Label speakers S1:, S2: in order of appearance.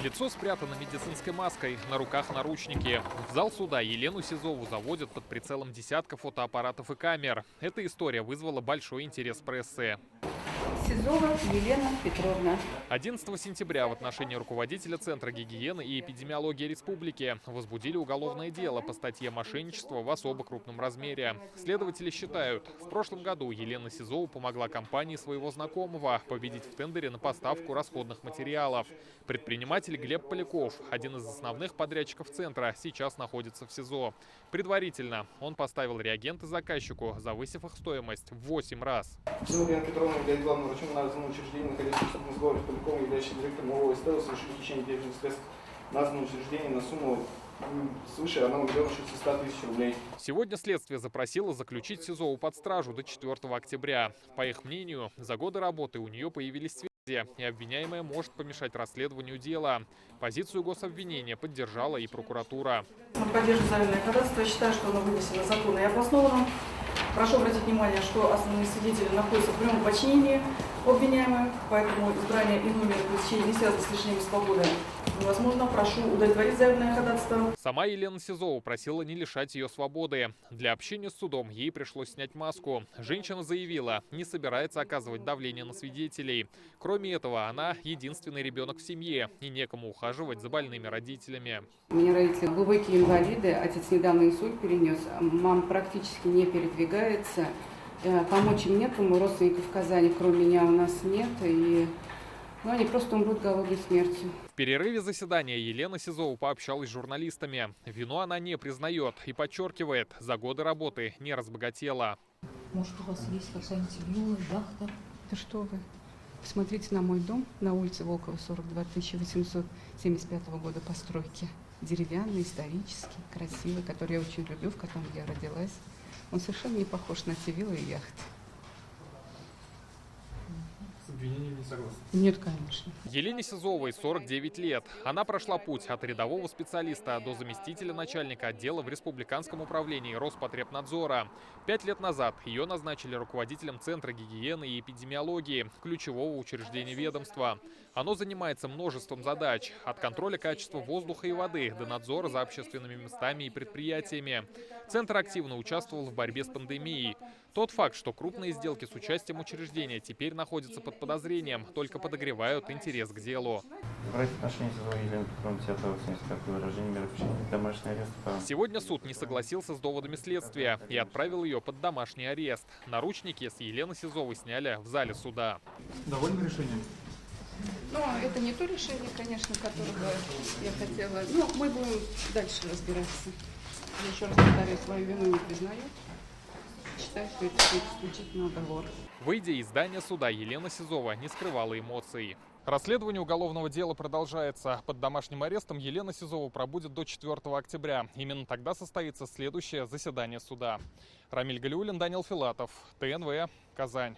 S1: Лицо спрятано медицинской маской, на руках наручники. В зал суда Елену Сизову заводят под прицелом десятков фотоаппаратов и камер. Эта история вызвала большой интерес прессы.
S2: Сизова Елена Петровна.
S1: 11 сентября в отношении руководителя Центра гигиены и эпидемиологии республики возбудили уголовное дело по статье «Мошенничество в особо крупном размере». Следователи считают, в прошлом году Елена Сизова помогла компании своего знакомого победить в тендере на поставку расходных материалов. Предприниматель Глеб Поляков, один из основных подрядчиков Центра, сейчас находится в СИЗО. Предварительно он поставил реагенты заказчику, завысив их стоимость в 8 раз.
S3: Елена Петровна является главным врачом названного учреждения, находящегося в судебном сговоре с Поляком, являющийся директором ООО «СТЭЛ», совершили течение денежных средств названного учреждения на сумму свыше 1 600 000 рублей.
S1: Сегодня следствие запросило заключить Сизову под стражу до 4 октября. По их мнению, за годы работы у нее появились связи, и обвиняемая может помешать расследованию дела. Позицию гособвинения поддержала и прокуратура.
S4: Поддерживаю заявленное ходатайство. Я считаю, что оно вынесено законно и обоснованно. Прошу обратить внимание, что основные свидетели находятся в прямом подчинении обвиняемых, поэтому избрание иной меры пресечения не связано с лишением свободы невозможно. Прошу удовлетворить заявленное ходатайство.
S1: Сама Елена Сизова просила не лишать ее свободы. Для общения с судом ей пришлось снять маску. Женщина заявила, не собирается оказывать давление на свидетелей. Кроме этого, она единственный ребенок в семье и некому ухаживать за больными родителями.
S2: У меня родители глубокие инвалиды, отец недавно инсульт перенес, мама практически не передвигается. Помочь им некому, родственников в Казани кроме меня у нас нет, и они просто умрут голодной смертью.
S1: В перерыве заседания Елена Сизова пообщалась с журналистами. Вину она не признает и подчеркивает, за годы работы не разбогатела.
S5: Может, у вас есть какая-нибудь вилла, яхта?
S2: Да что вы? Посмотрите на мой дом на улице Волкова, 42, 1875 года постройки. Деревянный, исторический, красивый, который я очень люблю, в котором я родилась. Он совершенно не похож на те виллы и яхты.
S3: С обвинением не согласны?
S2: Нет, конечно.
S1: Елене Сизовой 49 лет. Она прошла путь от рядового специалиста до заместителя начальника отдела в Республиканском управлении Роспотребнадзора. 5 лет назад ее назначили руководителем Центра гигиены и эпидемиологии, ключевого учреждения ведомства. Оно занимается множеством задач, от контроля качества воздуха и воды до надзора за общественными местами и предприятиями. Центр активно участвовал в борьбе с пандемией. Тот факт, что крупные сделки с участием учреждения теперь находятся под подозрением, только подогревают интерес к делу.
S6: Брать отношения Сизовой Елены Петровны 10.85 выражение меры причинения домашний арест.
S1: Сегодня суд не согласился с доводами следствия и отправил ее под домашний арест. Наручники с Елены Сизовой сняли в зале суда.
S3: Довольны решением?
S2: Это не то решение, конечно, которого я хотела. Мы будем дальше разбираться. Я еще раз повторяю, свою вину не признаю. Считаю, что это исключительно уговор.
S1: Выйдя из здания суда, Елена Сизова не скрывала эмоций. Расследование уголовного дела продолжается. Под домашним арестом Елена Сизова пробудет до 4 октября. Именно тогда состоится следующее заседание суда. Рамиль Галиуллин, Даниил Филатов, ТНВ, Казань.